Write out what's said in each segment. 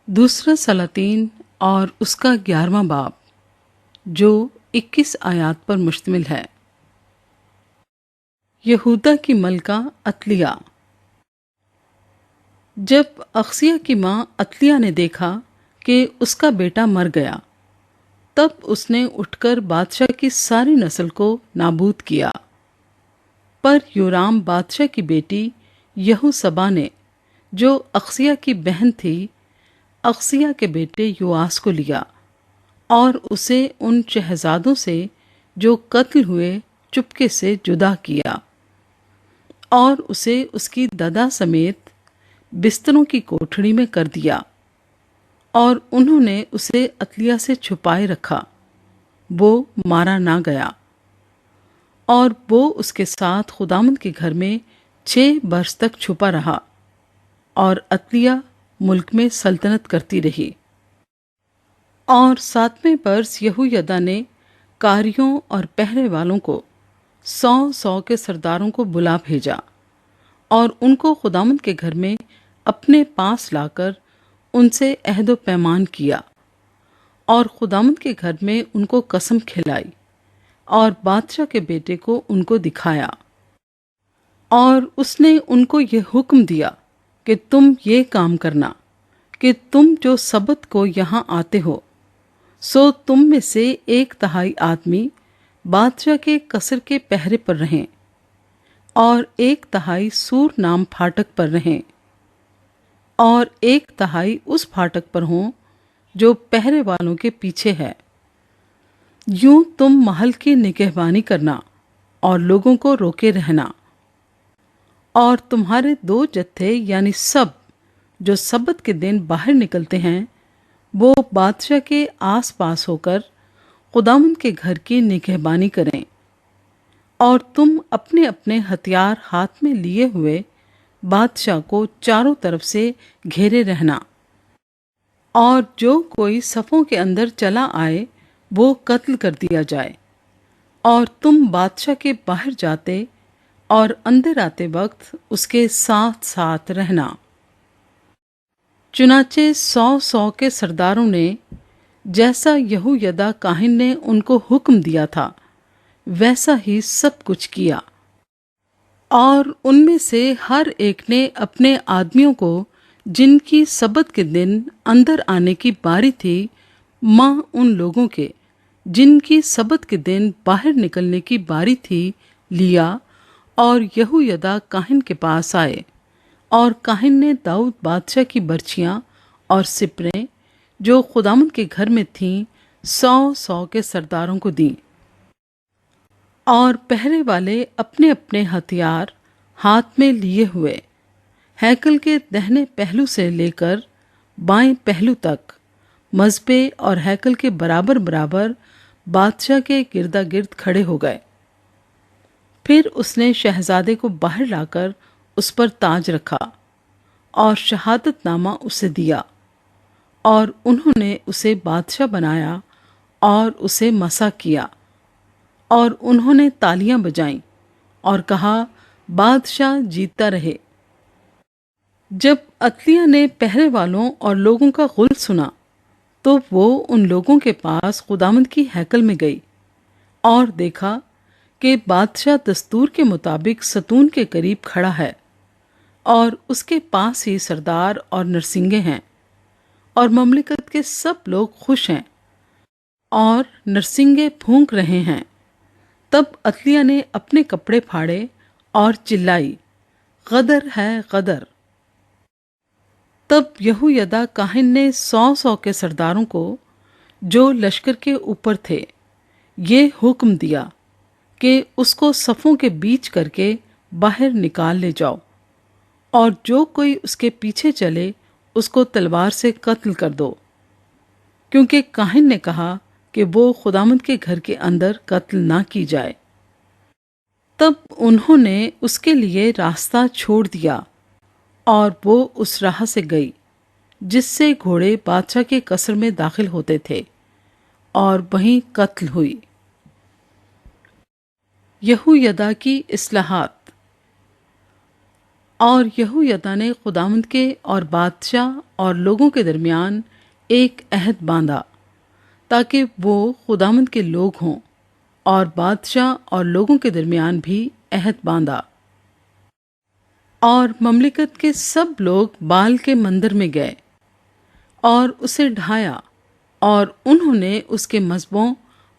دوسرا سلاطین اور اس کا 11واں باب جو 21 آیات پر مشتمل ہے۔ یہودا کی ملکہ عتلیہ۔ جب اخزیہ کی ماں عتلیہ نے دیکھا کہ اس کا بیٹا مر گیا، تب اس نے اٹھ کر بادشاہ کی ساری نسل کو نابود کیا۔ پر یورام بادشاہ کی بیٹی یہوشبا نے، جو اخزیہ کی بہن تھی، اخزیہ کے بیٹے یواس کو لیا اور اسے ان شہزادوں سے جو قتل ہوئے چپکے سے جدا کیا، اور اسے اس کی ددا سمیت بستروں کی کوٹھڑی میں کر دیا، اور انہوں نے اسے عتلیہ سے چھپائے رکھا، وہ مارا نہ گیا، اور وہ اس کے ساتھ خداوند کے گھر میں 6 برس تک چھپا رہا، اور عتلیہ ملک میں سلطنت کرتی رہی۔ اور 7ویں برس یہویدا نے کاریوں اور پہرے والوں کو 100 کے سرداروں کو بلا بھیجا، اور ان کو خداوند کے گھر میں اپنے پاس لا کر ان سے عہد و پیمان کیا، اور خداوند کے گھر میں ان کو قسم کھلائی، اور بادشاہ کے بیٹے کو ان کو دکھایا، اور اس نے ان کو یہ حکم دیا کہ تم یہ کام کرنا کہ تم جو سبت کو یہاں آتے ہو، سو تم میں سے 1/3 آدمی بادشاہ کے قصر کے پہرے پر رہیں، اور 1/3 سور نام پھاٹک پر رہیں، اور 1/3 اس پھاٹک پر ہوں جو پہرے والوں کے پیچھے ہے۔ یوں تم محل کی نگہبانی کرنا اور لوگوں کو روکے رہنا، اور تمہارے 2 جتھے یعنی سب جو سبت کے دن باہر نکلتے ہیں، وہ بادشاہ کے آس پاس ہو کر خداوند کے گھر کی نگہبانی کریں، اور تم اپنے اپنے ہتھیار ہاتھ میں لیے ہوئے بادشاہ کو چاروں طرف سے گھیرے رہنا، اور جو کوئی صفوں کے اندر چلا آئے وہ قتل کر دیا جائے، اور تم بادشاہ کے باہر جاتے اور اندر آتے وقت اس کے ساتھ ساتھ رہنا۔ چنانچہ 100 کے سرداروں نے جیسا یہویدا کاہن نے ان کو حکم دیا تھا ویسا ہی سب کچھ کیا، اور ان میں سے ہر ایک نے اپنے آدمیوں کو جن کی سبت کے دن اندر آنے کی باری تھی، ماں ان لوگوں کے جن کی سبت کے دن باہر نکلنے کی باری تھی، لیا، اور یہویدا کاہن کے پاس آئے، اور کاہن نے داؤد بادشاہ کی برچیاں اور سپریں جو خداوند کے گھر میں تھیں 100 کے سرداروں کو دیں، اور پہرے والے اپنے اپنے ہتھیار ہاتھ میں لیے ہوئے ہیکل کے دہنے پہلو سے لے کر بائیں پہلو تک مذبے اور ہیکل کے برابر برابر بادشاہ کے گردا گرد کھڑے ہو گئے۔ پھر اس نے شہزادے کو باہر لا کر اس پر تاج رکھا، اور شہادت نامہ اسے دیا، اور انہوں نے اسے بادشاہ بنایا اور اسے مسح کیا، اور انہوں نے تالیاں بجائیں اور کہا، بادشاہ جیتتا رہے۔ جب عتلیہ نے پہرے والوں اور لوگوں کا غل سنا، تو وہ ان لوگوں کے پاس خداوند کی ہیکل میں گئی، اور دیکھا کہ بادشاہ دستور کے مطابق ستون کے قریب کھڑا ہے، اور اس کے پاس ہی سردار اور نرسنگے ہیں، اور مملکت کے سب لوگ خوش ہیں، اور نرسنگے پھونک رہے ہیں۔ تب عتلیہ نے اپنے کپڑے پھاڑے اور چلائی، غدر ہے غدر۔ تب یہویدا کاہن نے 100 کے سرداروں کو جو لشکر کے اوپر تھے یہ حکم دیا کہ اس کو صفوں کے بیچ کر کے باہر نکال لے جاؤ، اور جو کوئی اس کے پیچھے چلے اس کو تلوار سے قتل کر دو، کیونکہ کاہن نے کہا کہ وہ خداوند کے گھر کے اندر قتل نہ کی جائے۔ تب انہوں نے اس کے لیے راستہ چھوڑ دیا، اور وہ اس راہ سے گئی جس سے گھوڑے بادشاہ کے قصر میں داخل ہوتے تھے، اور وہیں قتل ہوئی۔ یہویدا کی اصلاحات۔ اور یہویدا نے خداوند کے اور بادشاہ اور لوگوں کے درمیان ایک عہد باندھا تاکہ وہ خداوند کے لوگ ہوں، اور بادشاہ اور لوگوں کے درمیان بھی عہد باندھا۔ اور مملکت کے سب لوگ بال کے مندر میں گئے اور اسے ڈھایا، اور انہوں نے اس کے مذبحوں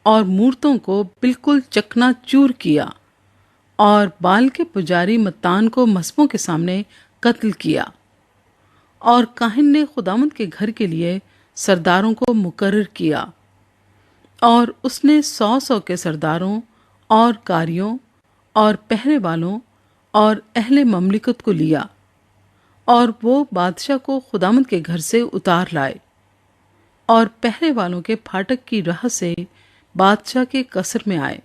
اور مورتوں کو بالکل چکنا چور کیا، اور بال کے پجاری متان کو مذبحوں کے سامنے قتل کیا۔ اور کاہن نے خداوند کے گھر کے لیے سرداروں کو مقرر کیا، اور اس نے 100 کے سرداروں اور کاریوں اور پہرے والوں اور اہل مملکت کو لیا، اور وہ بادشاہ کو خداوند کے گھر سے اتار لائے، اور پہرے والوں کے پھاٹک کی راہ سے بادشاہ کے قصر میں آئے۔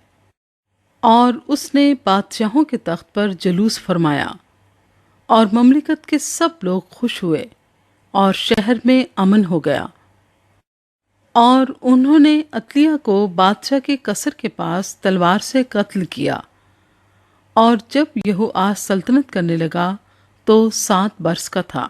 اور اس نے بادشاہوں کے تخت پر جلوس فرمایا، اور مملکت کے سب لوگ خوش ہوئے، اور شہر میں امن ہو گیا۔ اور انہوں نے عتلیہ کو بادشاہ کے قصر کے پاس تلوار سے قتل کیا۔ اور جب یہوآس سلطنت کرنے لگا تو 7 برس کا تھا۔